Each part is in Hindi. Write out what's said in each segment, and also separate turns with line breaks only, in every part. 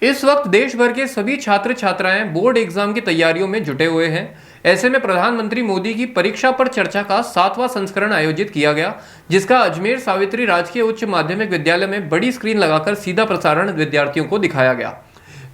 इस वक्त देश भर के सभी छात्र छात्राएं बोर्ड एग्जाम की तैयारियों में जुटे हुए हैं। ऐसे में प्रधानमंत्री मोदी की परीक्षा पर चर्चा का 7वां संस्करण आयोजित किया गया, जिसका अजमेर सावित्री राजकीय उच्च माध्यमिक विद्यालय में बड़ी स्क्रीन लगाकर सीधा प्रसारण विद्यार्थियों को दिखाया गया।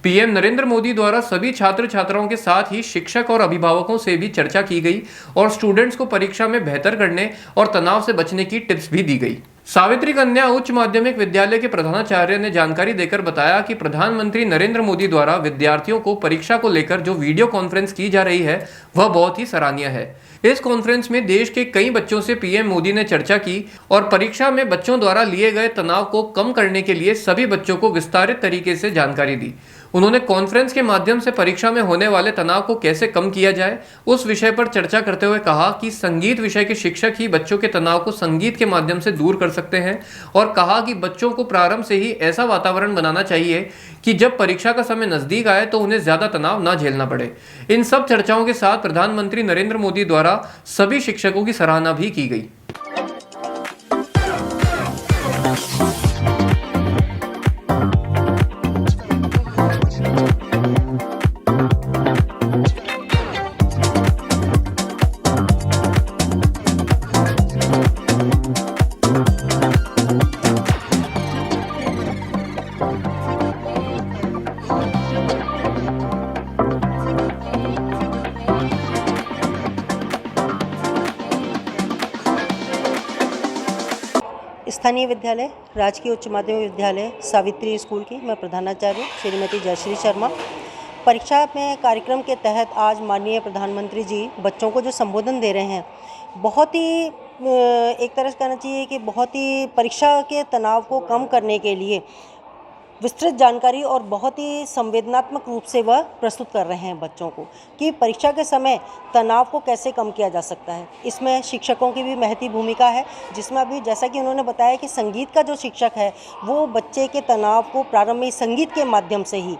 पीएम नरेंद्र मोदी द्वारा सभी छात्र छात्राओं के साथ ही शिक्षक और अभिभावकों से भी चर्चा की गई और स्टूडेंट्स को परीक्षा में बेहतर करने और तनाव से बचने की टिप्स भी दी गई। सावित्री कन्या उच्च माध्यमिक विद्यालय के प्रधानाचार्य ने जानकारी देकर बताया कि प्रधानमंत्री नरेंद्र मोदी द्वारा विद्यार्थियों को परीक्षा को लेकर जो वीडियो कॉन्फ्रेंस की जा रही है वह बहुत ही सराहनीय है। इस कॉन्फ्रेंस में देश के कई बच्चों से पीएम मोदी ने चर्चा की और परीक्षा में बच्चों द्वारा लिए गए तनाव को कम करने के लिए सभी बच्चों को विस्तारित तरीके से जानकारी दी। उन्होंने कॉन्फ्रेंस के माध्यम से परीक्षा में होने वाले तनाव को कैसे कम किया जाए उस विषय पर चर्चा करते हुए कहा कि संगीत विषय के शिक्षक ही बच्चों के तनाव को संगीत के माध्यम से दूर कर सकते हैं और कहा कि बच्चों को प्रारंभ से ही ऐसा वातावरण बनाना चाहिए कि जब परीक्षा का समय नजदीक आए तो उन्हें ज्यादा तनाव न झेलना पड़े। इन सब चर्चाओं के साथ प्रधानमंत्री नरेंद्र मोदी द्वारा सभी शिक्षकों की सराहना भी की गई।
स्थानीय विद्यालय राजकीय उच्च माध्यमिक विद्यालय सावित्री स्कूल की मैं प्रधानाचार्य श्रीमती जयश्री शर्मा। परीक्षा में कार्यक्रम के तहत आज माननीय प्रधानमंत्री जी बच्चों को जो संबोधन दे रहे हैं, बहुत ही एक तरह से कहना चाहिए कि बहुत ही परीक्षा के तनाव को कम करने के लिए विस्तृत जानकारी और बहुत ही संवेदनात्मक रूप से वह प्रस्तुत कर रहे हैं बच्चों को कि परीक्षा के समय तनाव को कैसे कम किया जा सकता है। इसमें शिक्षकों की भी महती भूमिका है, जिसमें अभी जैसा कि उन्होंने बताया कि संगीत का जो शिक्षक है वो बच्चे के तनाव को प्रारंभ में संगीत के माध्यम से ही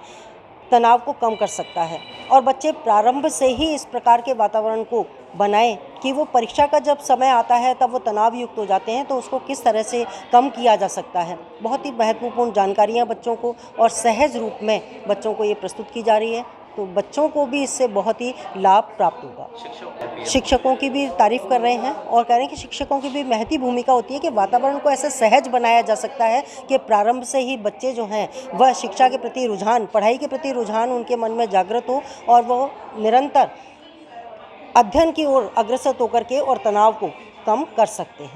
तनाव को कम कर सकता है और बच्चे प्रारंभ से ही इस प्रकार के वातावरण को बनाएं कि वो परीक्षा का जब समय आता है तब वो तनाव युक्त हो जाते हैं, तो उसको किस तरह से कम किया जा सकता है। बहुत ही महत्वपूर्ण जानकारियां बच्चों को और सहज रूप में बच्चों को ये प्रस्तुत की जा रही है, तो बच्चों को भी इससे बहुत ही लाभ प्राप्त होगा। शिक्षकों की भी तारीफ कर रहे हैं और कह रहे हैं कि शिक्षकों की भी महती भूमिका होती है कि वातावरण को ऐसे सहज बनाया जा सकता है कि प्रारंभ से ही बच्चे जो हैं वह शिक्षा के प्रति रुझान, पढ़ाई के प्रति रुझान उनके मन में जागृत हो और वह निरंतर अध्ययन की ओर अग्रसर होकर के और तनाव को कम कर सकते हैं।